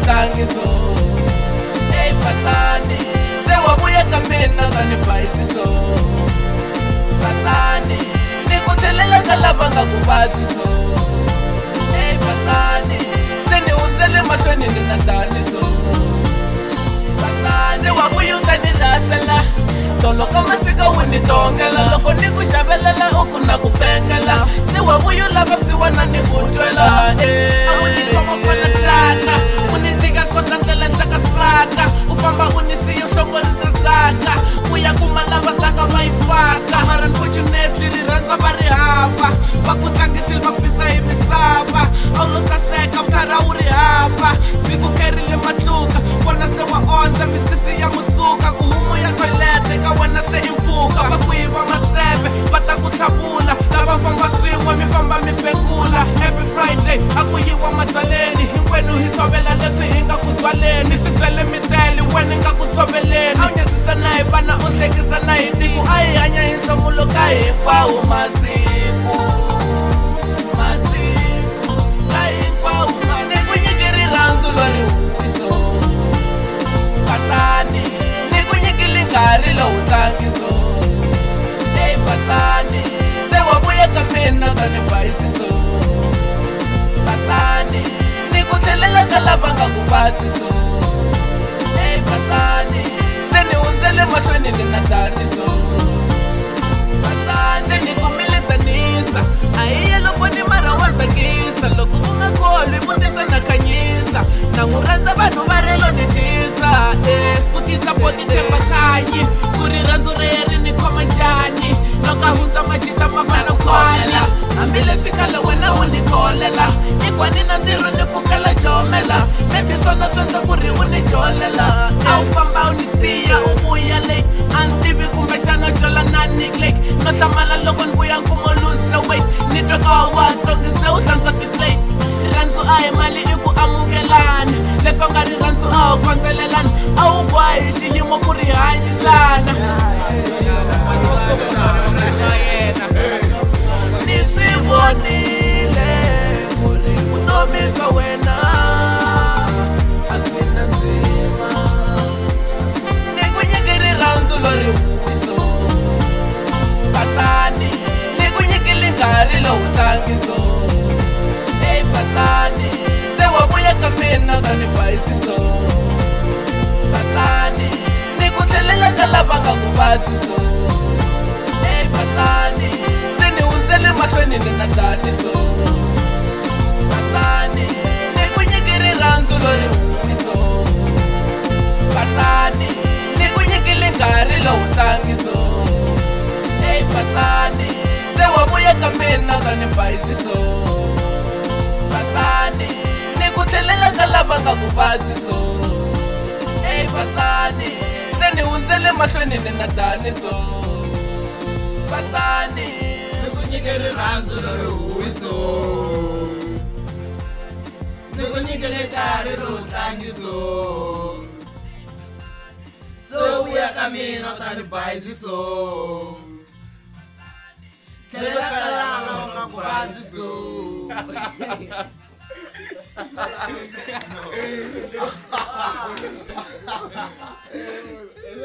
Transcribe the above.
utangiso. Hey Pasani, se wabuya kamina tani baisiso. Pasani, nikutelela kalabanga kubatiso. Hey Pasani, se ni unzele mashweni ninataniso. Pasani, se wabuya kanirasela. Tolo kama siga wini tongela. Loko niku shabelela uku na kupengela. Se wabuya laba siwana nikutwela. Awuni kama fana tata. Unitiga kosa ndele chaka saka. Ufamba unisi yushongolisa saka. Uya kumalava saka vaifaka. Mara unfortunately riranza bari hapa. Wakutangisil mapisa imisaba. Aulo saseka mtara uri hapa. Viku kerile matluka. Wana sewa onza misisi ya mutsuka. Kuhumu ya toilete kawana se imfuka. Vakuiva masebe bata kutabula. Lava mfamba swingwa mifamba mipengula. Every Friday akuyiwa matwaleni. Hinkweni hitobela leswi hinga kutwaleni. Shitwele miteli weni nga kutobeleni. Aunyasisa nae bana untekisa nae tiku. Ai hanya hintomulo kai hinkwawu masiku. Masiku kai hinkwawu masiku. Nikunyikiri ranzu lori uwiso. Pasani nikunyikili nkari lo utangiso. Hey Pasani, se wabuya kamina tani baisiso. Pasani, nikutelela kalabanga kubatiso. Hey Pasani, se ni unzele mashweni ninataniso. Pasani, nikumilitanisa. Aiye lopo ni mara wanzakisa. Loko ungakolwi putisa na kanyisa. Nanguranza banu barelo nitisa. Putisa poti temba kanyi. Kuri ranzu reyeri ni koma njani. Noka hunza majita mabana kwala. Ambile shikala wena unikolela. Ikwa nina ndiru nipukala jomela. Mepi shona shonda kuri unijolela. Au famba unisiya ubuya lake. Antibi kumbeshana jola nani lake. Noshamala logon buya kumolusa wait. Nitweka watongise utanza titlake. Ranzu ae mali iku amukelani. Lesongari ranzu au konselelani. Au bwai shiyimo kuri hanyi sana. Nisibonile kuri utomika wena. Atwina nzima. Nikunyikiri ranzu lori uwiso. Pasani, nikunyikili nkari lo utangiso. Hey Pasani, se wabuya kamina tani baisiso. Pasani, nikutelela kalabanga kubatiso. Hey Pasani, se ni unzele mashweni ninataniso. Pasani, nikunyikiri ranzu lori uwiso. Pasani, nikunyikili nkari lo utangiso. Hey Pasani, se wabuya kamina tani baisiso. Pasani, nikutelela kalabanga kubatiso. Hey Pasani, se ni unzele mashweni ninataniso. Pasani, nikunyikiri ranzu lori uwiso. Nikunyikiri nkari lo utangiso. So uya kamina tani baisiso. Telela kalabanga kubatiso.